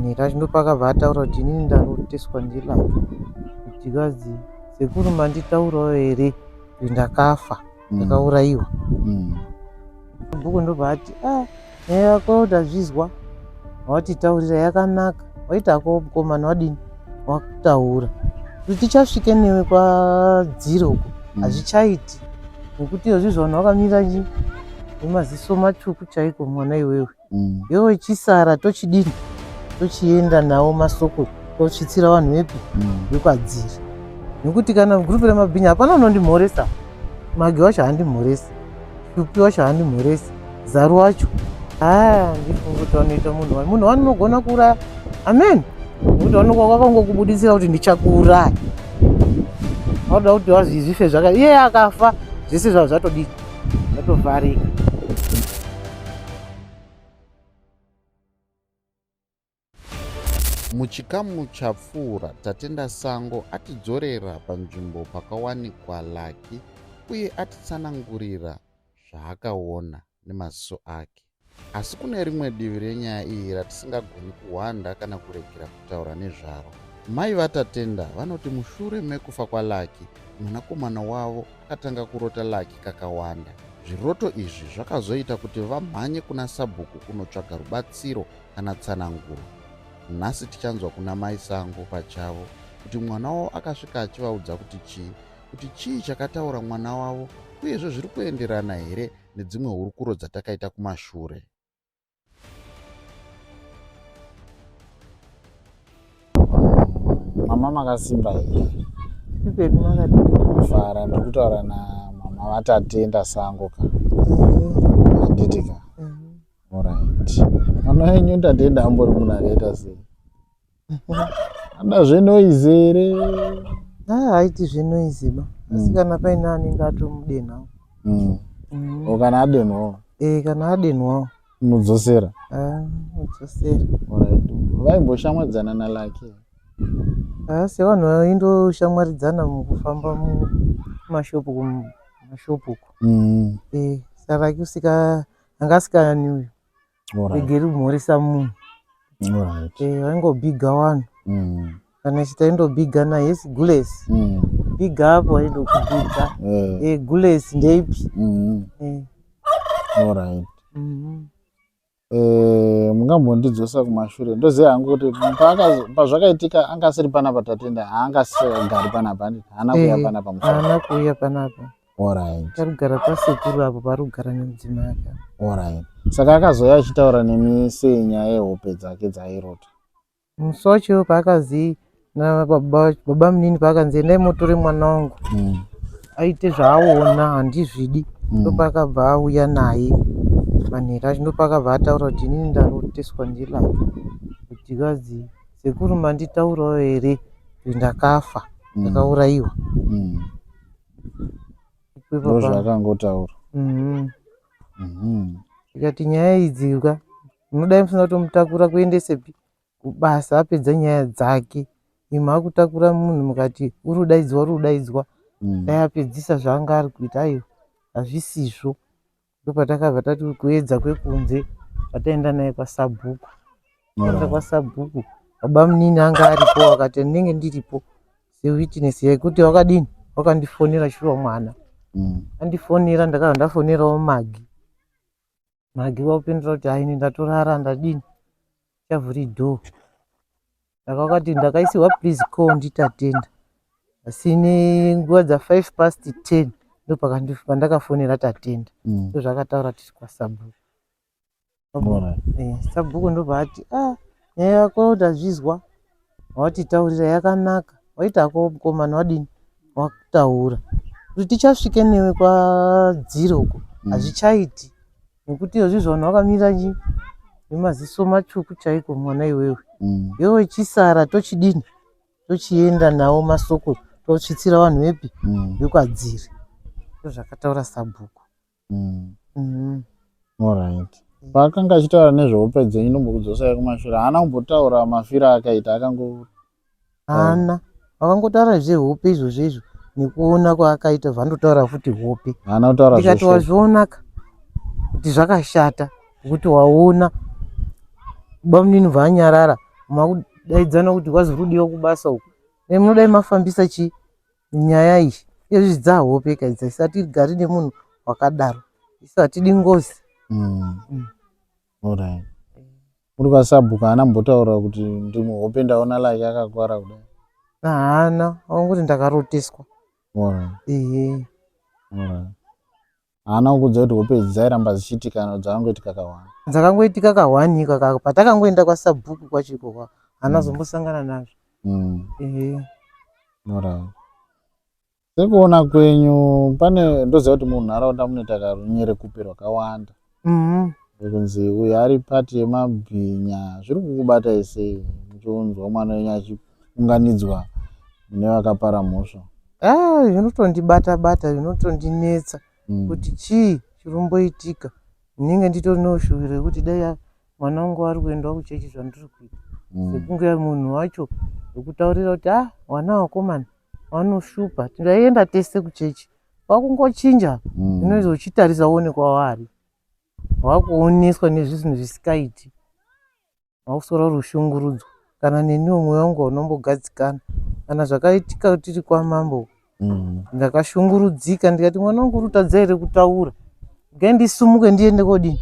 manhero acho ndopakabva ataura kuti inini ndaroteswa ndilake kuti kazi sekuru manditaurawo here kuti ndakafa ndakaurayiwa. Bhuku ndobva ati nyaya yako ndazvizwa watitaurira yakanaka waitako mukomana wadini wakutaura kuti tichasvike newe kwadziro uko hazvichaiti nekuti izvozvi vanhu vakamira nemaziso matsvuku chaiko mwana iwewe iwewe chisara tochidini tochienda nawo masoko tosvitsira vanhu vepi vekwadziri nekuti kana gurupu remabhinya hapana unondimhoresa magi wacho handimhoresi shupi wacho handimhoresi zaru wacho ndifunga kuti vanoita munhu wani unogona kuuraya amen nekuti vakangokubudisira kuti ndichakuuraya vauda kuti wazvizvife iye akafa zvese zvavo zvatodii zvatovharika. Muchikamu chapfuura Tatenda Sango atidzorera panzvimbo pakawanikwa Lucky uye atitsanangurira zvaakaona nemaziso ake. Asi kune rimwe divi renyaya iyi ratisingagoni kuhwanda kana kuregera kutaura nezvaro. Mai vaTatenda vanoti mushure mekufa kwaLucky mwanakomana wavo akatanga kurota Lucky kakawanda. Zviroto izvi zvakazoita kuti vamhanye kuna Sabhuku kunotsvaga rubatsiro kana tsananguro. Nhasi tichanzwa kuna mai Sango pachavo kuti mwana wavo akasvika achivaudza kuti chii chakataura mwana wavo uyezve zviri kuenderana here nedzimwe hurukuro dzatakaita kumashure. Mama makasimba here Ipedu makadini fara ndikutaura namama vaTatenda Sango ka handiti ka alright. Mwana wenyu Tatenda ambori munhu akaita sei? Ada zvenoizi here? haiti zvenoiziba asi kana paine anenge atomudenhawo kana adenhawo kana adenhawo mudzosera mudzosera. alright. Vaimboshamwadzana naLucky sevanhu vaindoshamwaridzana mukufamba mumashopu uko Lucky usika anga asikaniwi regeri kumhoresa munhu vaingobhiga wanhu kana chitaindobhiga naye yesi gulesi bhiga apo aindokubhiga gulesi ndeipi. alright. Mungambondidzosa kumashure ndoziva hangu kuti pazvakaitika anga asiri panapa Tatenda haanga asigari panapa haana kuuya panapa haana kuuya panapa. alright. Arikugara pasekuru apo parikugara nemudzimai ake. alright. Saka akazoya achitaura nemi senyaya yehope dzake dzairota musi wacho paakazi baba munini paakanzi endai motore mwana wangu aite zvaaona handizvidi ndopakabva auya naye manhero acho ndopakabva ataura kuti inini ndaroteswa ndilake kuti kazi sekuru manditaurawo here kuti ndakafa ndakaurayiwa. ndo zvakangotaura. Ikati nyaya idzi munodai musina kutomutakura kuendesepi kubasa apedza nyaya dzake imwe akutakura munhu mukati urudaidzwa dai apedzisa zvaanga ari kuita aiwa hazvisizvo. Ndopatakabva tati kuedza kwekunze pataenda naye kwaSabhuku. Taenda kwaSabhuku baba munini anga aripo akati ndinenge ndiripo sewitness yekuti wakadini wakandifonera shuwa mwana andifonera ndakabva ndafonerawo magi wakupindura kuti haini ndatorara ndadini chavhuri dhoo ndakakati ndakaisirwa please call ndiTatenda asi nenguva dza10:05 ndopandakafonera Tatenda ndozvakataura tiri kwaSabhuku. Sabhuku ndobva ati nyaya yako ndazvizwa watitaurira yakanaka waitako mukomana wadini wakutaura kuti tichasvike newe kwadziro uko hazvichaiti nekuti izvozvi vanhu vakamira nemaziso matsvuku chaiko mwana iwewe chisara tochidini tochienda nawo masoko tosvitsira vanhu vepi vekwadziri ndozvakataura Sabhuku. alright. Paakanga achitaura nezvehope dzenyu ndombokudzosai kumashure haana kumbotaura mafiro akaita haana vakangotaura zvehope izvozvo nekuona kwaakaita vandotaura futi hope ndikati wazvionaka kuti zvakashata kuti waona baba munini vanyarara makudaidzana kuti kwazi rudiwa kubasa uku munodai mafambisa chi nyaya iyi izvi dzahope idzi isati igari nemunhu wakadaro isu hatidi ngozi. Alright. Uri kwaSabhuku haana mbotaura kuti ndimuhope ndaona lake akakwara kudai? Haana, wanguti ndakaroteswa. Alright. Haana kukudza kuti hope idzi dzairamba dzichiitika kana dzakangoitika kawani? Dzakangoitika kawani kaka patakangoenda kwaSabhuku kwachiko haana zombosangana nazvo. Alright. Sekuona kwenyu pane ndoziva kuti munharaunda munoita karunyere kupe rwakawanda. Kunzi uyu ari pati yemabhinya zviri kukubata ese muchiunzwa mwana wenyu achiunganidzwa nevakapara mhosva? Zvinotondibata zvinotondinetsa kuti chii chiromboitika. Ndinenge nditori noshuviro yekuti dai mwana wangu ari kuendawo kuchechi zvandiri kuita sekunge munhu wacho wekutaurira kuti mwana wakomana wanoshupa tindaienda tese kuchechi wakungochinja inoizvo uchitarisa uone kwavari wakuoneswa nezvinhu zvisikaiti wakusora rushungurudzo kana neniwo mwoyo wangu unombogadzikana kana zvakaitika tiri kwamambo ndakashungurudzika ndikati mwana wangu urikutadza here kutaura ngaindisumuke ndiende kodini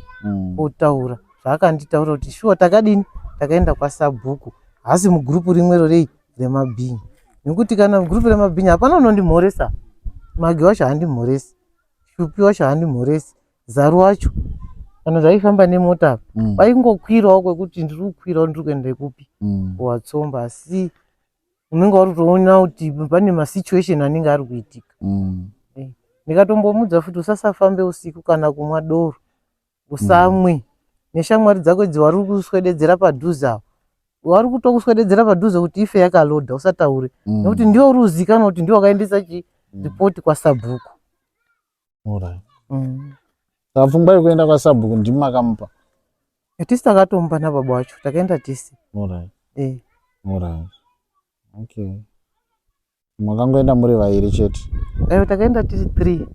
kotaura zvaakanditaura kuti shuwa takadini takaenda kwaSabhuku hasi mugurupu rimwero rei remabhinya nekuti kana gurupu remabhinya hapana unondimhoresa. Magi wacho handimhoresi, Shupi wacho handimhoresi, Zaru wacho kana zvaifamba nemota vaingokwirawo kwekuti ndiri kukwirawo ndiri kuenda kupi kuvatsomba asi unenge wari kutoona kuti pane masituation anenge ari kuitika. Ndikatombomudza futi usasafambe usiku kana kumwa doro usamwe neshamwari dzako dziwari kuswededzera padhuze apo wari kutokuswededzera padhuze kuti ife yakalodha usataure nekuti ndiwo uri kuzikana kuti ndiwo wakaendesa ripoti kwaSabhuku. Pfungwa yekuenda kwaSabhuku ndimi makamupa? Tisi takatomba nababa wacho takaenda tisi. Okay. Makangoenda muri vairi chete? Takaenda tisi 3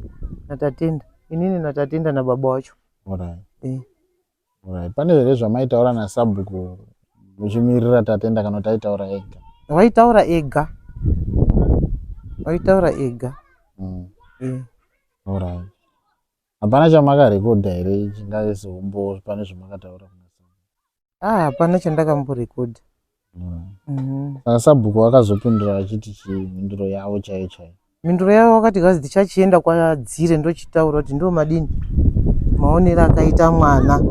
natatenda, inini natatenda nababa wacho. Pane here zvamaitaura naSabhuku muchimirira tatenda kana kuti aitaura ega? Vaitaura ega. Hapana chamakarekodha here chingaye seumbo pane zvamakataura? Hapana chandakamborekodha. Saka Sabhuku vakazopindura achiti mhinduro yavo chaiyo chaiyo? Mhinduro yavo vakati kazi tichachienda kwaDzire ndochitaura kuti ndo madini maonero akaita mwana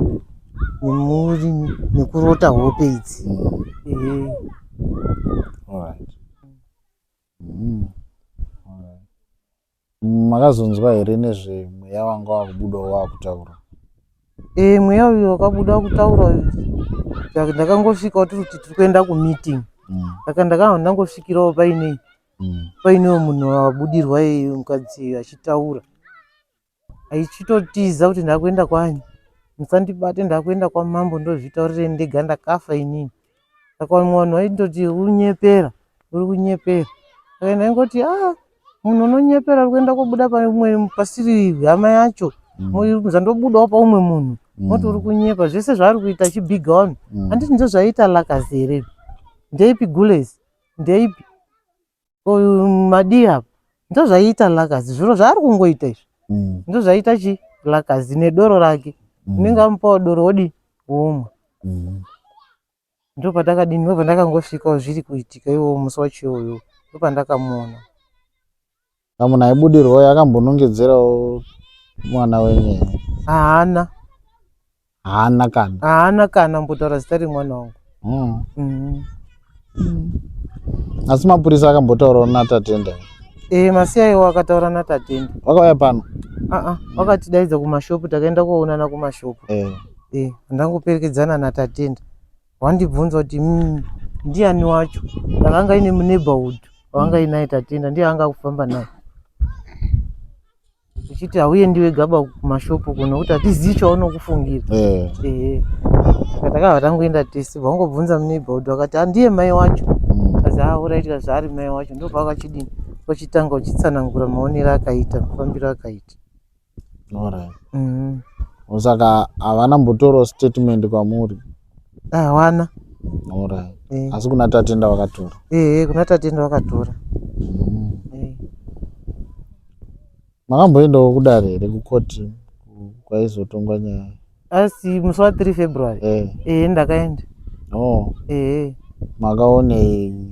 nemuri nekurota hope idzi. Makazonzwa here nezvemweya wanga wakubudawo wakutaura? Mweya uyu wakabuda kutaura ndakangosvikawo tiri kuenda kumeeting saka ndangosvikirawo painewo munhu wabudirwa mukadzi achitaura aichitotiza kuti ndakuenda kwanyu musandibate ndakuenda kwamambo ndozvitaurire ndega ndakafa inini. Saka munhu aindoti uri kunyepera saka ndaingoti munhu unonyepera ari kuenda kobuda paumwe pasiri hama yacho muzandobudawo paumwe munhu moti uri kunyepa zvese zvaari kuita chibhiga wanhu handiti ndo zvaiita Lakazi here? Ndeipi Gulezi? Ndeipi Madiya? Ndo zvaiita Lakazi zviro zvaari kungoita izvi ndo zvaiita Lakazi nedoro rake unenge amupawo doro wodi womwa. Ndo patakadini ndo pandakangosvikawo zviri kuitika iwowo musi wacho iwoyo ndo pandakamuona. Munhu aibudirwawo akambonongedzerawo mwana wenyu? Haana kana mbotaura zita remwana wangu. Asi mapurisa akambotaurawo natatenda? Masiyaiwo akataura natatenda. Vakauya pano? Vakatidaidza kumashopu takaenda koonana kumashopu. Ndangoperekedzana natatenda wandibvunza kuti ndiani wacho akanga aine muneighborhood wanga inaye tatenda ndiye anga kufamba naye uchiti hauye ndiwe gaba kumashopu kuno kuti hatizivi chaunokufungira. Takabva tangoenda tese vangobvunza muneighborhood vakati handiye mai wacho kazi uraitika zvaari mai wacho ndobva vakachidini vachitanga uchitsanangura maonero akaita mafambiro akaita. Saka havana mbotorawo statement kwamuri? Hawana Alright. Asi kuna tatenda wakatora. Kuna tatenda wakatora. Makamboendawo kudare here kukoti kwaizotongwa nyaya? Asi musi wa3 February. Ndakaenda. Makaonei?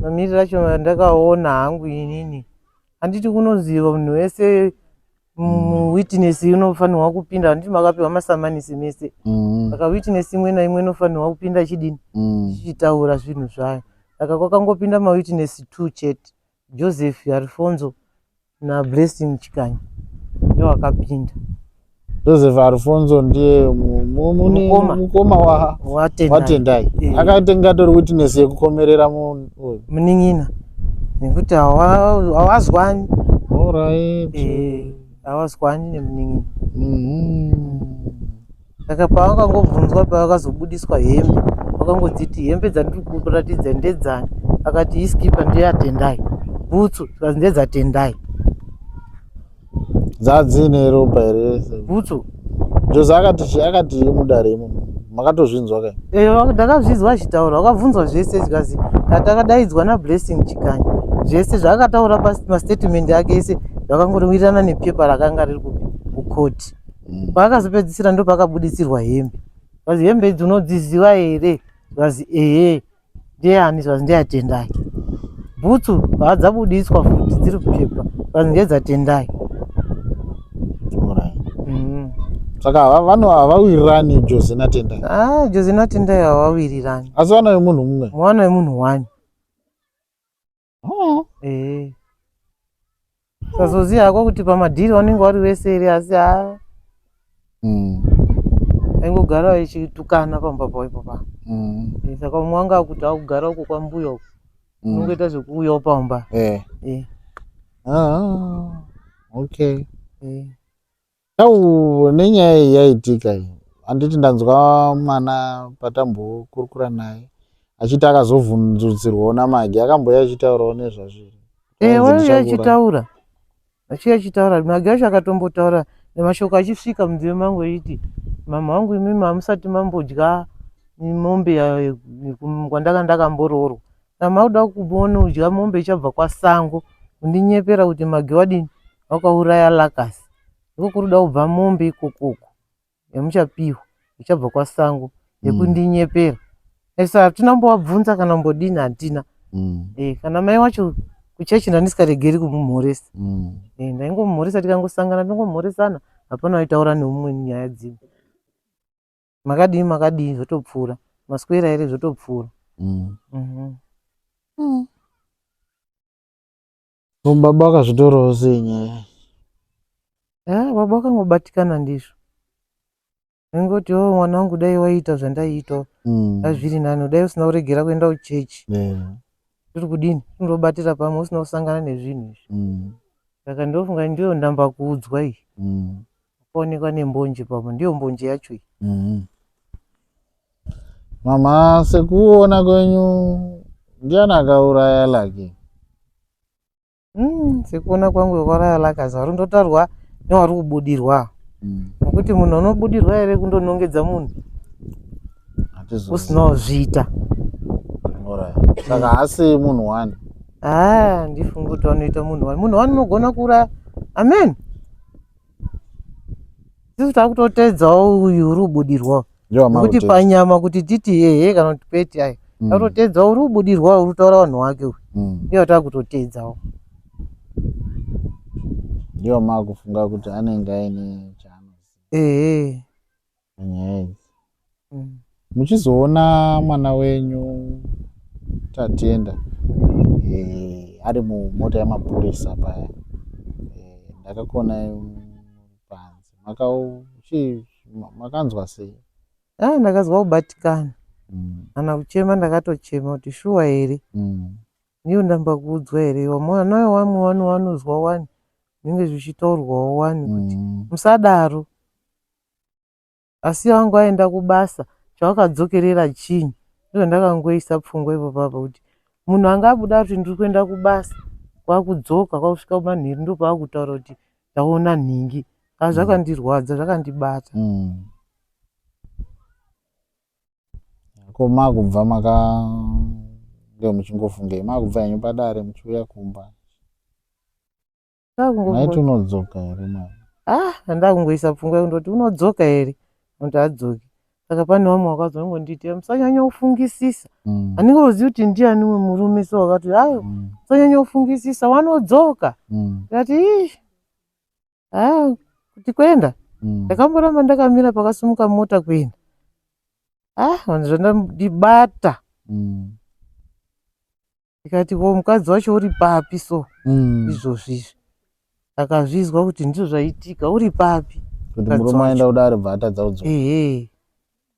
Mamiriro acho ndakaona hangu inini handiti kunoziva munhu wese witness unofanirwa kupinda, handiti makapiwa masamanisi mese. Saka witness imwe naimwe inofanirwa kupinda chidini chichitaura zvinhu zvayo. Saka kwakangopinda mawitness 2 chete, Joseph Alfonso naBlessing Chikanyi ndiwo wakapinda. Joseph Alfonso ndiye mukoma waTendai. Akatengatori witness yekukomerera munin'ina nekuti hawazwani. Hawazwani nemunin'ina. Saka pavakangobvunzwa, pavakazobudiswa hembe, vakangodziti hembe dzandiri kuratidza ndedzani. Akati iskipa ndeyaTendai, bhutsu zikazi ndedzaTendai. Dzadzine ropa here bhutsu? Jose akati mudare imomo makatozvinzwa kai? Ndakazvizwa achitaura, wakabvunzwa zvese zvikazi takadaidzwa naBlessing Chikanyi. Zvese zvaakataura pamastatement ake ese zvakangowirirana nepepa rakanga riri kukoti. Paakazopedzisira ndo paakabudisirwa hembe. Zikazi hembe idzi unodziziva here? Zikazi ndeyani? Zikazi ndeyaTendai. Bhutsu haadzabudiswa futi dziri kupepa, zikazi ndedzaTendai. Saka vanhu havawirirani Jose naTendai? Jose naTendai havawirirani. Asi vana vemunhu mumwe? Mwana wemunhu 1. Sazoziva hako kuti pamadhiri vanenge vari vese here, asi aingogara vachitukana pamba pavo ipopa. Saka umwe wanga kuti akugara uko kwambuya uko unongoita zvekuuyawo pamba. Okay. Nenyaya iyi yaitika, handiti ndanzwa mwana patambokurukura naye achiti akazovhunzutsirwawo naMagi, akamboya achitaurawo nezvazviri. Achitaura Magi acho akatombotaura nemashoko achisvika munzeve mangu eiti, mama wangu imimi hamusati mambodya mombe kwandanga ndakamboroorwa. Makuda kuona udya mombe ichabva kwasango, kundinyepera kuti Magi wadini wakauraya Lakasi. Ndiko kuruda kubva mombe ikokoko yamuchapiwa ichabva kwasango yekundinyepera. Saka hatina mbovabvunza kana mbodini, hatina. Kana mai wacho kuchechi ndandisikaregeri kumumhoresa. Ndaingomumhoresa, tikangosangana ndingomhoresana, hapana waitaura neumwe nyaya dzimwe. Makadini zvotopfuura, maswera here zvotopfuura. Baba vakazvitorawo sei nyaya? Baba vakangobatikana ndizvo. Ingoti mwana wangu dai waita zvandaiita zviri nani, dai usina kuregera kuenda kuchechi. Tiri kudini? Tindobatira pamwe usina kusangana nezvinhu izvi. Saka ndofunga ndiyo ndamba kuudzwa iyi. Kuonekwa nembonje pamwe, ndiyo mbonje yacho iyi. Mama, sekuona kwenyu ndiani akauraya Laki? Sekuona kwangu wakauraya Lakasi vari ndotarwa newari kubudirwa. Nokuti munhu unobudirwa here kundonongedza munhu usinawo zviita. Saka hasi munhu 1. Handifungi kuti vanoita munhu 1. Munhu 1 unogona kuuraya. Amen. Tisu takutoteedzawo uyu uri kubudirwawo. Nokuti panyama kuti titi kana kuti peti ayi, takutoteedzawo uri kubudirwawo, uri kutaura vanhu vake uyu. Ndiyo takutoteedzawo. Ndiyo makufunga kuti anenge aine chaanoziva. Nyaya idzi. Muchizoona mwana wenyu Tatenda ari mumota yamapurisa paya, ndakakuonai panze, makanzwa sei? Ndakazwa kubatikana. Kana kuchema ndakatochema kuti shuwa here, ndiyo ndamba kuudzwa here, mwana wamwe wanozwa 1 zvinenge zvichitaurwawo 1 kuti musadaro. Asi wangu aenda kubasa, chawakadzokerera chinyi? Ndizvo ndakangoisa pfungwa ipopapa kuti munhu anga abuda kuti ndiri kuenda kubasa, kwakudzoka kwakusvika kumanhiri ndo paakutaura kuti ndaona nhingi. Zvakakandirwadza, zvakandibata. Ko makubva muchingofungei, makubva henyu padare muchiuya kumba. Maiti unodzoka here mwana? Handakungoisa pfungwa kundoti unodzoka here, kuti adzoki. Saka pane vamwe vakazongonditi musanyanya kufungisisa. Handinge uzivi kuti ndiani murume so wakati ayo musanyanya kufungisisa wanodzoka. Ndikati kuti kwenda ndakamboramba ndakamira pakasimuka mota kuenda. Zvandibata ndikati mukadzi wacho uri papi so izvozvizvi akazvizwa kuti ndizvo zvaitika uri papi kuti murume aenda kudare bva atadza kudzoka.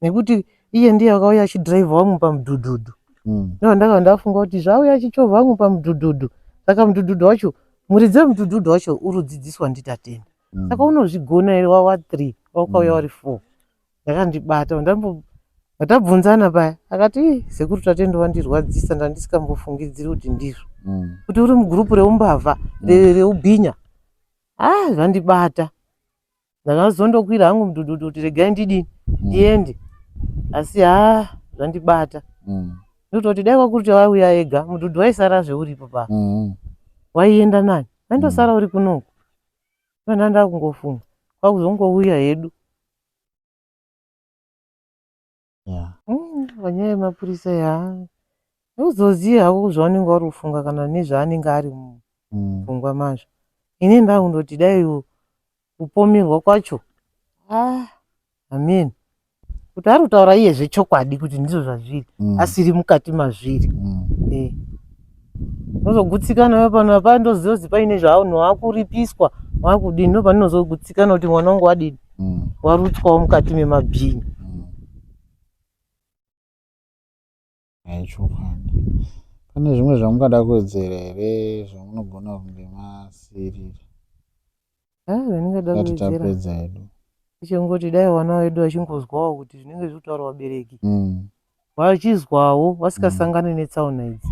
Nekuti iye ndiye akauya achidhiraivha wangu pamudhudhudhu. Ndo ndakanga ndafunga kuti zvauya achichovha wangu pamudhudhudhu. Saka mudhudhudhu wacho muridzi wemudhudhudhu wacho urudzidziswa nditatenda. Saka unozvigona here wawa 3 wakauya wari 4. Ndakandibata ndabvunzana paya akati sekuru tatenda wandirwadzisa ndandisingambofungidziri kuti ndizvo. Kuti uri mugurupu reumbavha reubhinya. Zvandibata. Ndakazondokwira hangu mudhudhudhu kuti regai ndidini ndiende. Asi zvandibata. Ndototi dai kwakuti wauya ega mudhudhudhu waisara zveuripo pa. Waienda nani? Waindosara uri kunoku. Ndanda kungofunga. Kwakuzongouya hedu. Panyaya yemapurisa uzoziya hako zvaunenge wari kufunga kana nezvaanenge ari mupfungwa mazvo. Ini ndakundoti dai kupomerwa kwacho amen kuti ari kutaura iye zvechokwadi kuti ndizvo zvazviri asiri mukati mazviri. Nozogutsikana nawe pano apa ndoziva kuti paine zvaunhu wakuripiswa wakudini ndopanozogutsikana kuti mwana wangu wadini warutswawo mukati memabhini. Pane zvimwe zvamungada kuwedzera here zvamunogona kunge masirira? Zvandingada kuwedzera hedu ichingoti dai vana vedu vachingozwawo kuti zvinenge zviri kutaura vabereki vachizwawo vasikasangani netsaona idzi.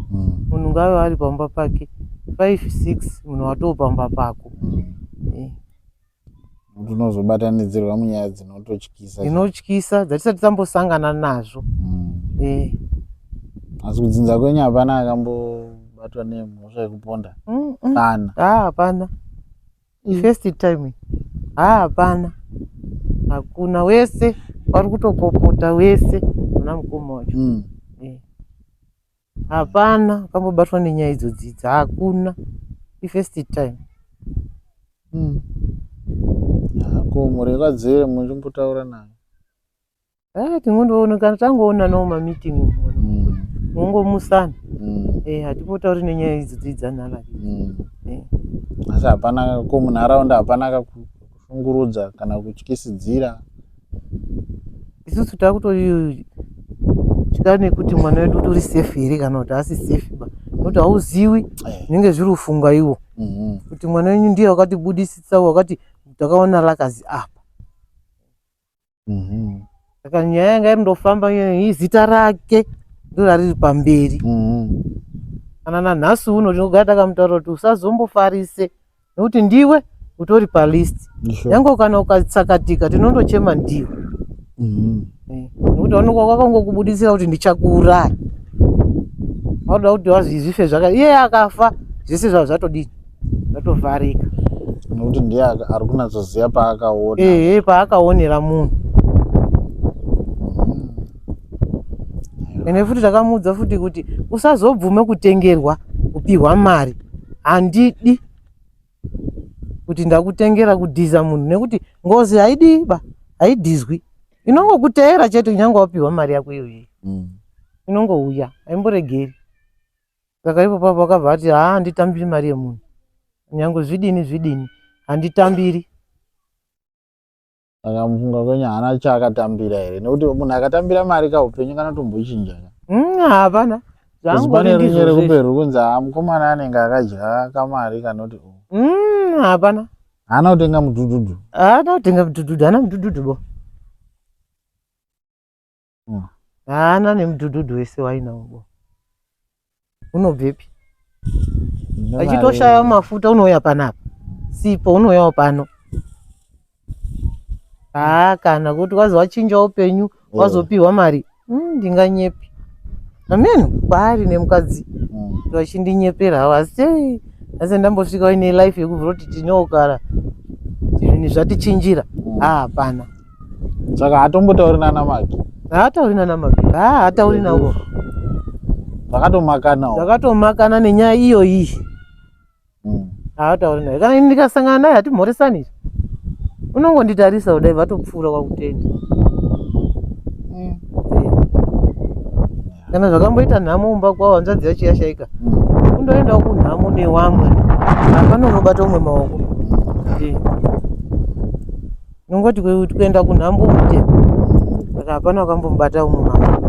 Munhu ngave ari pamba pake 5-6 munhu watoo pamba pako. Unozobatanidzirwa munyaya dzinotyisa dzatisati tambosangana nazvo. Asi kudzinza kwenyu hapana akambobatwa nemhosva yekuponda? Kana hapana. First time hapana. Hakuna, wese wari kutopopota wese muna mukoma wacho. Hapana akambobatwa nenyaya idzodzidzi, hakuna. First time. Ko murekadzere muchimbotaura naye? Tingondoonekana tangoonanawo mamitingi mongomusana. Hatipotauri nenyaya idzodzidzi anhala. Asi hapana ko munharaunda hapana akakushungurudza kana kutyisidzira? Isusu takutotya nekuti mwana wedu utori safe here kana kuti asi safe ba. Nokuti hauzivi zvinenge zviri kufunga iwo kuti mwana wenyu ndiye wakatibudisisa wakati takaona rakazi apa. Saka nyaya yanga irindofamba izita rake ndorariri pamberi. Kana nanhasi uno tinogara takamutaura kuti usazombofarise nekuti ndiwe utori palist. Yango kana ukatsakatika tinondochema ndiwe. Nekuti wakangokubudisira kuti ndichakuuraya. Wauda kuti wazvizvife iye akafa zvese zvavo zvatodini zvatovharika. Nekuti ndiye ari kunatsoziva paakaona. Paakaonera munhu. Ene futi takamuudza futi kuti usazobvume kutengerwa kupihwa mari. Handidi kuti ndakutengera kudhiza munhu nekuti ngozi haidiba, haidhizwi. Inongokutera chete kunyange wapihwa mari yako iyoyi. Inongouya, haimboregeri. Saka ipapo vakabva vati handitambiri mari yemunhu. Nyange zvidini handitambiri. Saka mufunga kwenyu haana chaakatambira here? Nekuti munhu akatambira mari kaupenyu kanotombochinja. Hapana. Pane rinye rekupe kunzi mukomana anenge akadya kamari kanoti hapana. Haana kutenga mudhudhudhu? Haana kutenga mudhudhudhu, haana mudhudhudhu bo. Haana nemudhudhudhu wese wainawo bo. Unobvepi? Achitoshaya mafuta unouya panapa. Sipo unouyawo pano. Kana kuti wazi wachinja upenyu wazopihwa mari ndinganyepi ameno kwaari nemukadzi vachindinyepera havo asi ndambosvika ine life yekubvira kuti tinoogara zvinhu zvatichinjira hapana. Saka hatombotauri nana Magi? Haatauri nana Magi, haatauri navo. Zvakatomakana nenyaya iyo iyi. Haatauri naye. Kana ndikasangana naye hatimhoresani. Unongonditarisa kudai vatopfuura kwakutenda. Kana zvakamboita nhamo mumba kwavo hanzvadzi yacho yashaika, kundoendawo kunhamo newamwe, hapana unobata umwe maoko. Nongoti kuenda kunhambo mutema, saka hapana wakambomubata umwe maoko.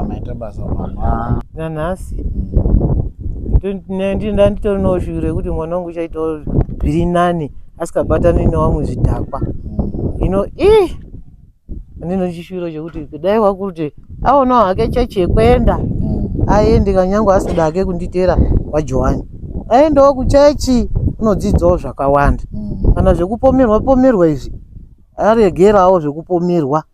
Maita basa mama. Nanhasi nditorinawo shuviro yekuti mwana wangu uchaitawo zviri nani asikabatani newamwe zvidhakwa. Hino ndino chishuviro chekuti kudai wakuti aonawo hake chechi yekuenda aende kanyange asida hake kunditeera waJohani, aendawo kuchechi unodzidzawo zvakawanda. Kana zvekupomerwa izvi aregerawo zvekupomerwa,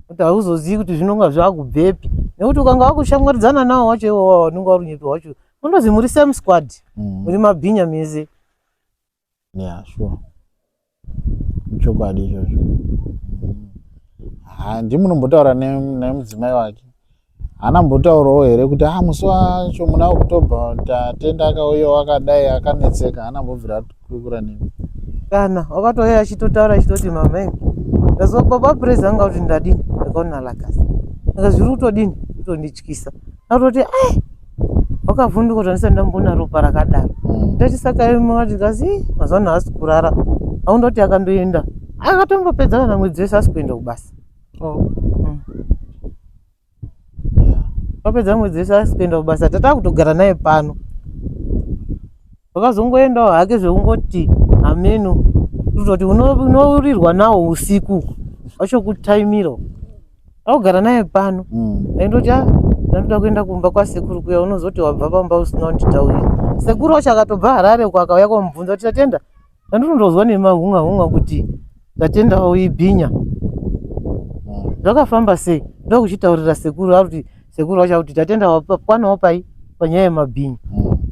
kuti hauzozivi kuti zvinonga zvakubvepi, nekuti ukanga wakushamwaridzana nawo wacho iwowo unonga uri nyepi wacho unonzi muri same squad, muri mabhinya mese. Sure. Chokwadi izvozvo. Ndimunombotaura nemudzimai wake, haana mbotaurawo here kuti musi wacho muna October tatenda akauyawo akadai akanetseka, haana mbobvira akurukura nemi? Kana wakatouya achitotaura achitoti mamai ndazwa baba purezi anga kuti ndadini, ndakaona lakasi saka zviri kutodini kutondityisa, akutoti wakavhunduka kuti handisati ndambona ropa rakadaro. Ndati saka mati kasi mazuva ano haasi kurara, aundoti akandoenda akatombopedza kana mwedzi wese asi kuenda kubasa. Apedza mwedzi wese asi kuenda kubasa, tata kutogara naye pano. Wakazongoendawo hake zvekungoti ameno kutoti unourirwa nawo usiku wachokutaimira, akugara naye pano. Aindoti ndandoda kuenda kumba kwasekuru kuya, unozoti wabva pamba usina kunditaurira. Sekuru wacho akatobva Harare uko akauya kwamubvunza kuti tatenda, ndandinondozwa nemahunga kuti tatenda uibhinya. Zvakafamba sei? Ndokuchitaurira sekuru ari sekuru wacho kuti tatenda wapwanawo pai panyaya yemabhinya.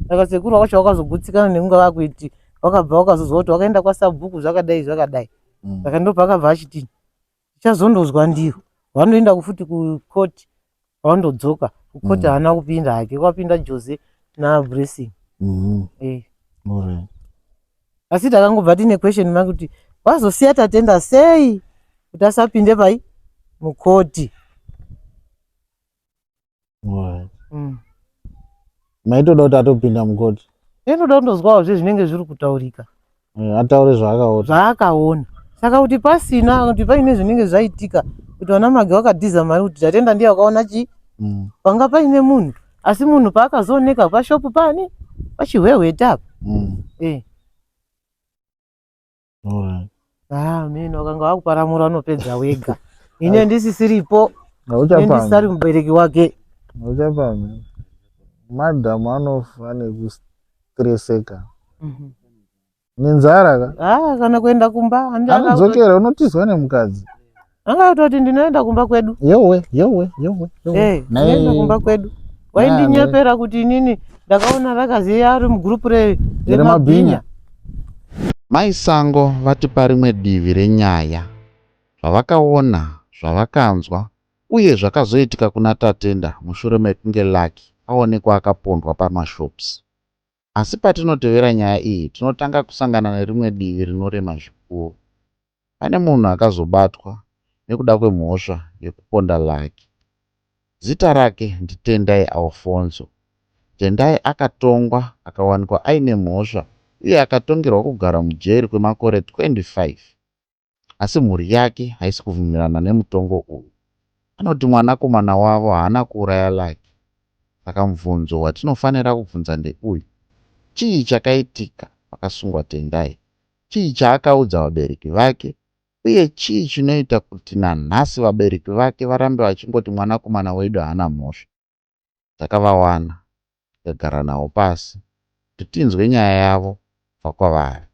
Saka sekuru wacho wakazogutsikana nekunga vakuiti wakabva wakazozwa kuti wakaenda kwaSabhuku zvakadai zvakadai. Saka ndobva akabva achiti chazondozwa ndiwo. Vanoenda kufuti kukoti, vandodzoka kukoti haana kupinda hake, kwapinda Jose naBlessing. Asi takangobva tine question mark kuti wazosiya tatenda sei kuti asapinde pai mukoti. Maitoda kuti atopinda mukoti? Inoda kundozwawo zvinenge zviri kutaurika, ataure zvaakaona. Saka kuti pasina, kuti paine zvinenge zvaitika, kuti vana Magi wakadhiza mari kuti tatenda ndiye wakaona chii, panga paine munhu, asi munhu paakazooneka pashopu pani pachihwehweta apa. Mino wakanga wakuparamura unopedza wega. Ine ndisisiripo, ndisari mubereki wake. Uchapami madhamu anofa nekustreseka nenzara ka? Kana kuenda kumba anodzokera unotizwa nemukadzi angakutoti ndinoenda kumba kwedu. Yowe. Ndinoenda kumba kwedu. Waindinyepera kuti inini ndakaona rakaziya ari mugrupu remabhinya. Maisango vati parimwe divi renyaya, zvavakaona, zvavakanzwa uye zvakazoitika kuna tatenda mushure mekunge Lucky aonekwa akapondwa pamashops. Asi patinotevera nyaya iyi tinotanga kusangana nerimwe divi rinorema zvipfuwo. Pane munhu akazobatwa nekuda kwemhosva yekuponda Lucky. Zita rake ndiTendai Alfonso. Tendai akatongwa akawanikwa aine mhosva uye akatongerwa kugara mujeri kwemakore 25. Asi mhuri yake haisi kubvumirana nemutongo uyu. Anoti mwanakomana wavo haana kuuraya Lucky. Saka mubvunzo watinofanira kubvunza ndeuyu: chii chakaitika pakasungwa Tendai? Chii chaakaudza vabereki vake? Uye chii chinoita kuti nanhasi vabereki vake varambe vachingoti mwanakomana wedu haana mhosva? Takavawana, takagara navo pasi kuti tinzwe nyaya yavo kubva kwavari.